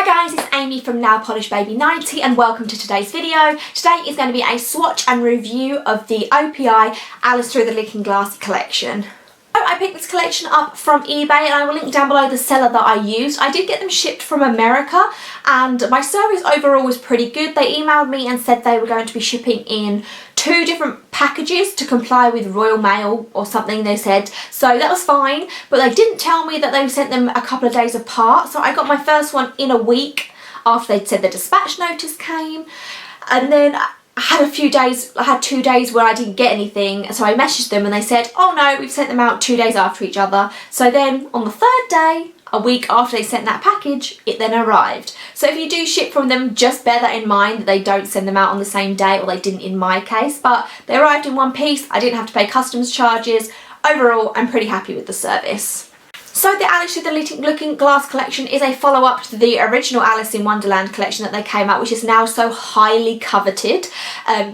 Hi guys, it's Amy from Nail Polish Baby 90 and welcome to today's video. Today is going to be a swatch and review of the OPI Alice Through the Looking Glass collection. I picked this collection up from eBay and I will link down below the seller that I used. I did get them shipped from America and my service overall was pretty good. They emailed me and said they were going to be shipping in 2 different packages to comply with Royal Mail or something, they said, so that was fine, but they didn't tell me that they sent them a couple of days apart. So I got my first one in a week after they'd said the dispatch notice came, and then I had 2 days where I didn't get anything, so I messaged them and they said, oh no, we've sent them out 2 days after each other. So then on the 3rd day, a week after they sent that package, it then arrived. So if you do ship from them, just bear that in mind, that they don't send them out on the same day, or they didn't in my case, but they arrived in one piece. I didn't have to pay customs charges. Overall, I'm pretty happy with the service. So the Alice Through the Looking Glass collection is a follow-up to the original Alice in Wonderland collection that they came out, which is now so highly coveted,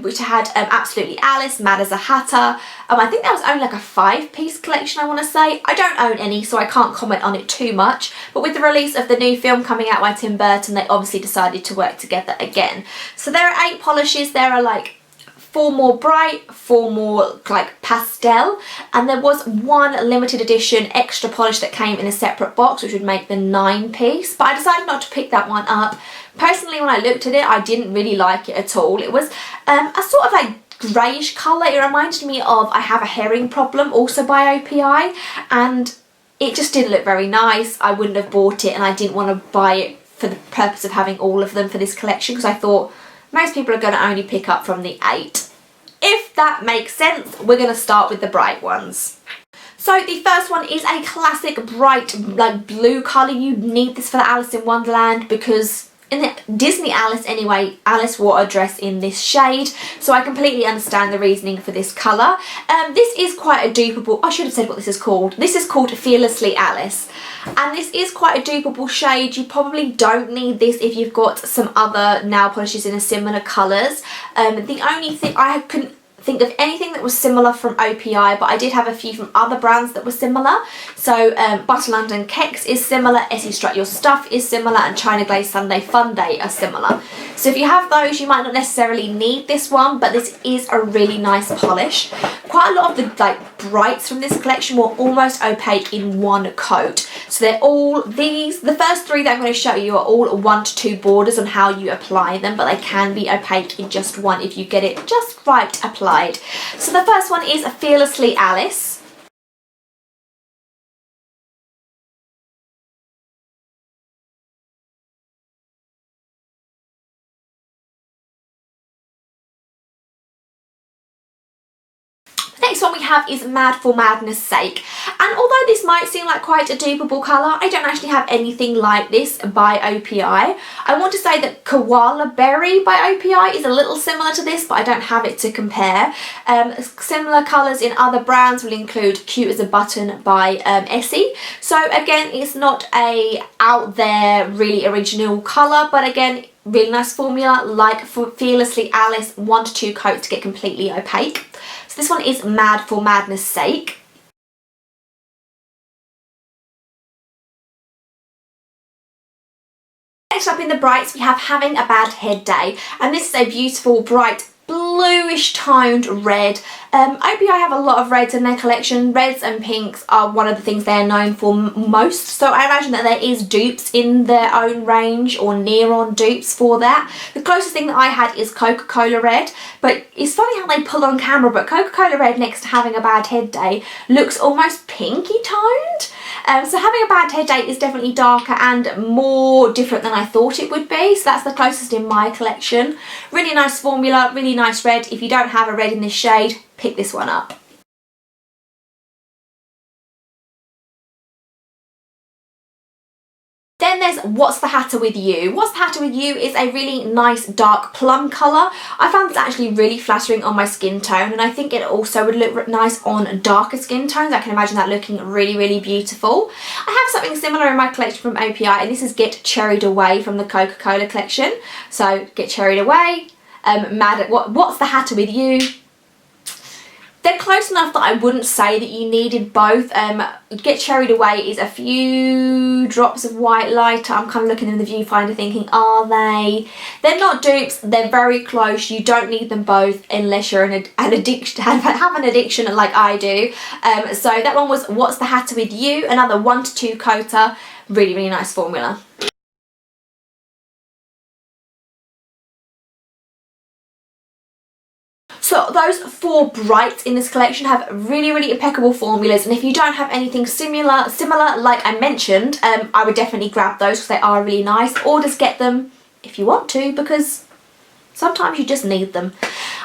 which had absolutely Alice, Mad as a Hatter. I think that was only like a 5-piece collection, I want to say. I don't own any, so I can't comment on it too much, but with the release of the new film coming out by Tim Burton, they obviously decided to work together again. So there are 8 polishes. There are like 4 more bright, 4 more like pastel, and there was 1 limited edition extra polish that came in a separate box, which would make the 9-piece, but I decided not to pick that one up. Personally, when I looked at it, I didn't really like it at all. It was a sort of like greyish colour. It reminded me of I Have a Herring Problem, also by OPI, and it just didn't look very nice. I wouldn't have bought it, and I didn't want to buy it for the purpose of having all of them for this collection, because I thought most people are going to only pick up from the 8. If that makes sense, we're going to start with the bright ones. So the first one is a classic bright like blue colour. You need this for the Alice in Wonderland because in the Disney Alice anyway, Alice wore a dress in this shade, so I completely understand the reasoning for this colour. This is quite a dupeable, I should have said what this is called. This is called Fearlessly Alice, and this is quite a dupeable shade. You probably don't need this if you've got some other nail polishes in a similar colours. The only thing, I couldn't think of anything that was similar from OPI, but I did have a few from other brands that were similar. So Butter London Kex is similar, Essie Strut Your Stuff is similar, and China Glaze Sunday Fun Day are similar. So if you have those, you might not necessarily need this one, but this is a really nice polish. Quite a lot of the like brights from this collection were almost opaque in one coat. So they're all these, the first 3 that I'm going to show you are all 1 to 2 borders on how you apply them, but they can be opaque in just one if you get it just right applied. So the first one is Fearlessly Alice. Next one we have is Mad for Madness Sake, and although this might seem like quite a dupeable colour, I don't actually have anything like this by OPI. I want to say that Koala Berry by OPI is a little similar to this, but I don't have it to compare. Similar colours in other brands will include Cute as a Button by Essie. So again, it's not a out there really original colour, but again, really nice formula, like for Fearlessly Alice, 1 to 2 coats to get completely opaque. So this one is Mad for Madness Sake. Next up in the brights we have Having a Bad Head Day, and this is a beautiful bright bluish toned red. OPI have a lot of reds in their collection. Reds and pinks are one of the things they're known for most, so I imagine that there is dupes in their own range or near on dupes for that. The closest thing that I had is Coca-Cola Red, but it's funny how they pull on camera, but Coca-Cola Red next to Having a Bad Head Day looks almost pinky toned. So Having a Bad Head Day is definitely darker and more different than I thought it would be, so that's the closest in my collection. Really nice formula, really nice red. If you don't have a red in this shade, pick this one up. Then there's What's the Hatter with You. What's the Hatter with You is a really nice dark plum colour. I found this actually really flattering on my skin tone, and I think it also would look nice on darker skin tones. I can imagine that looking really, really beautiful. I have something similar in my collection from OPI, and this is Get Cherried Away from the Coca-Cola collection. So Get Cherried Away, What's the Hatter with You. They're close enough that I wouldn't say that you needed both. Get Carried Away is a few drops of white lighter. I'm kind of looking in the viewfinder thinking, are they? They're not dupes. They're very close. You don't need them both unless you're an addiction, have an addiction like I do. So that one was What's the Hatter With You? Another 1 to 2 coater. Really, really nice formula. So those 4 brights in this collection have really, really impeccable formulas, and if you don't have anything similar like I mentioned, I would definitely grab those because they are really nice, or just get them if you want to, because sometimes you just need them.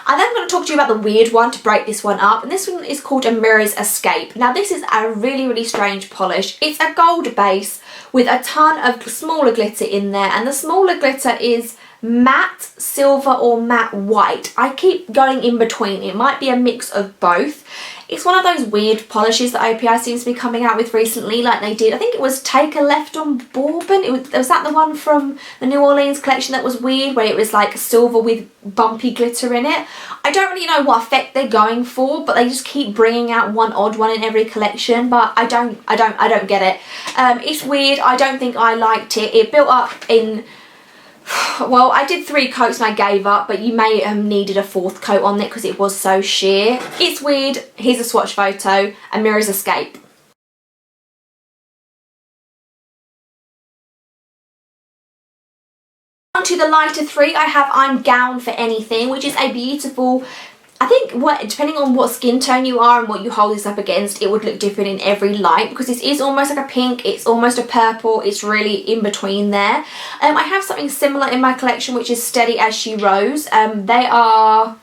I'm then going to talk to you about the weird one to break this one up, and this one is called a Mirror's Escape. Now this is a really, really strange polish. It's a gold base with a ton of smaller glitter in there, and the smaller glitter is matte silver or matte white. I keep going in between. It might be a mix of both. It's one of those weird polishes that OPI seems to be coming out with recently, like they did, I think it was Take a Left on Bourbon. Was that the one from the New Orleans collection that was weird, where it was like silver with bumpy glitter in it? I don't really know what effect they're going for, but they just keep bringing out one odd one in every collection, but I don't get it. It's weird. I don't think I liked it. It built up in, well, I did 3 coats and I gave up, but you may have needed a 4th coat on it because it was so sheer. It's weird. Here's a swatch photo, a Mirror's Escape. On to the lighter 3, I have I'm Gown for Anything, which is a beautiful, I think depending on what skin tone you are and what you hold this up against, it would look different in every light, because this is almost like a pink, it's almost a purple, it's really in between there. I have something similar in my collection, which is Steady As She Rose. They are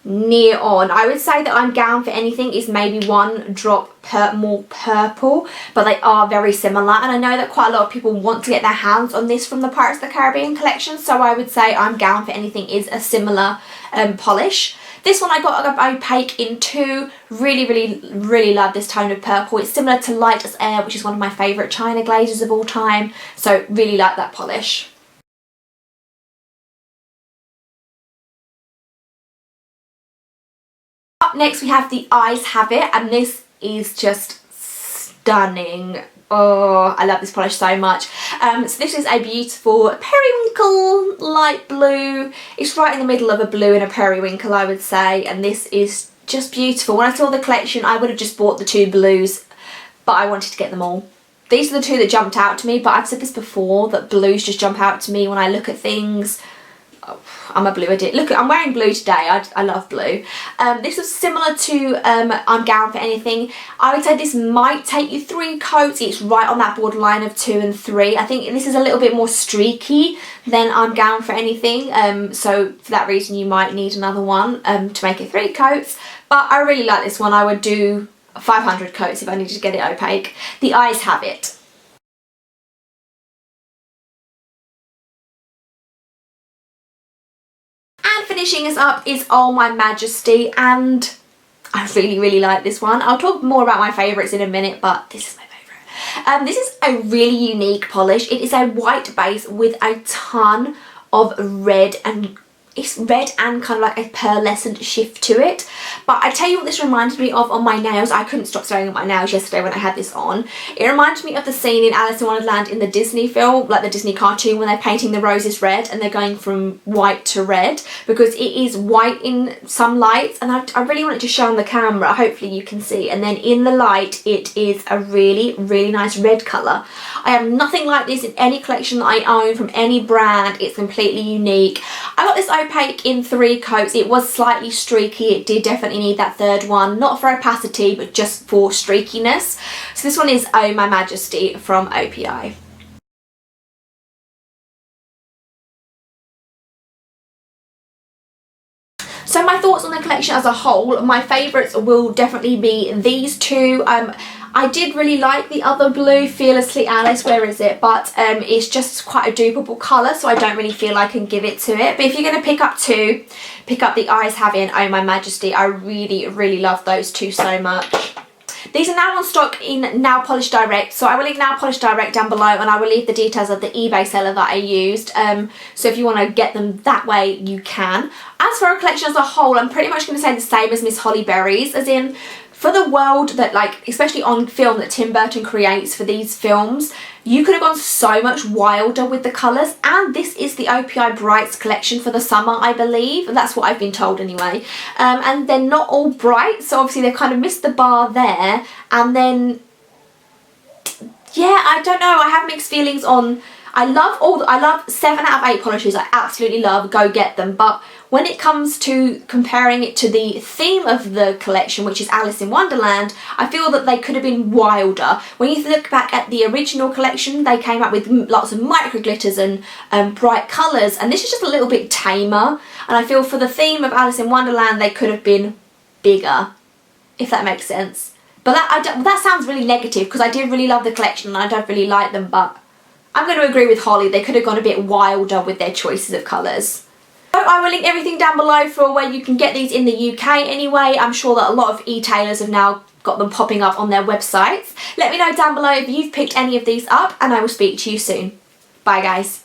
near on. I would say that I'm Gown for Anything is maybe 1 drop more purple, but they are very similar, and I know that quite a lot of people want to get their hands on this from the Pirates of the Caribbean collection, so I would say I'm Gown for Anything is a similar polish. This one I got opaque in 2. Really, really, really love this tone of purple. It's similar to Light as Air, which is one of my favourite China glazes of all time. So really like that polish. Up next we have the Eyes Have It, and this is just stunning. Oh, I love this polish so much. So this is a beautiful periwinkle light blue. It's right in the middle of a blue and a periwinkle, I would say, and this is just beautiful. When I saw the collection, I would have just bought the 2 blues, but I wanted to get them all. These are the 2 that jumped out to me, but I've said this before, that blues just jump out to me when I look at things. Oh, I'm a blue addict. Look, I'm wearing blue today. I love blue. This is similar to I'm Gown for Anything. I would say this might take you 3 coats. It's right on that borderline of 2 and 3. I think this is a little bit more streaky than I'm Gown for Anything. So for that reason you might need another one to make it 3 coats. But I really like this one. I would do 500 coats if I needed to get it opaque. The Eyes Have It. And finishing us up is Oh My Majesty, and I really, really like this one. I'll talk more about my favourites in a minute, but this is my favourite. This is a really unique polish. It is a white base with a ton of red, and it's red and kind of like a pearlescent shift to it. But I tell you what this reminded me of on my nails. I couldn't stop staring at my nails yesterday when I had this on. It reminded me of the scene in Alice in Wonderland in the Disney film, like the Disney cartoon, when they're painting the roses red and they're going from white to red, because it is white in some lights, and I really want it to show on the camera. Hopefully you can see. And then in the light it is a really, really nice red colour. I have nothing like this in any collection that I own from any brand. It's completely unique. I got this opaque in 3 coats. It was slightly streaky. It did definitely need that 3rd one, not for opacity but just for streakiness. So this one is Oh My Majesty from OPI. So my thoughts on the collection as a whole, my favourites will definitely be these 2. I did really like the other blue, Fearlessly Alice, where is it? But it's just quite a dupeable colour, so I don't really feel I can give it to it. But if you're going to pick up 2, pick up the Eyes Have It and Oh My Majesty. I really, really love those 2 so much. These are now on stock in Nail Polish Direct, so I will link Nail Polish Direct down below, and I will leave the details of the eBay seller that I used, so if you want to get them that way, you can. As for our collection as a whole, I'm pretty much going to say the same as Miss Holly Berry's, as in, for the world that, like, especially on film that Tim Burton creates for these films, you could have gone so much wilder with the colours, and this is the OPI Brights collection for the summer, I believe, and that's what I've been told anyway. And they're not all bright, so obviously they've kind of missed the bar there, and then, yeah, I don't know, I have mixed feelings on, I love 7 out of 8 polishes, I absolutely love, go get them, but when it comes to comparing it to the theme of the collection, which is Alice in Wonderland, I feel that they could have been wilder. When you look back at the original collection, they came out with lots of micro glitters and bright colours, and this is just a little bit tamer, and I feel for the theme of Alice in Wonderland, they could have been bigger, if that makes sense. But that sounds really negative, because I did really love the collection and I don't really like them, but I'm going to agree with Holly, they could have gone a bit wilder with their choices of colours. So I will link everything down below for where you can get these in the UK anyway. I'm sure that a lot of e-tailers have now got them popping up on their websites. Let me know down below if you've picked any of these up, and I will speak to you soon. Bye guys.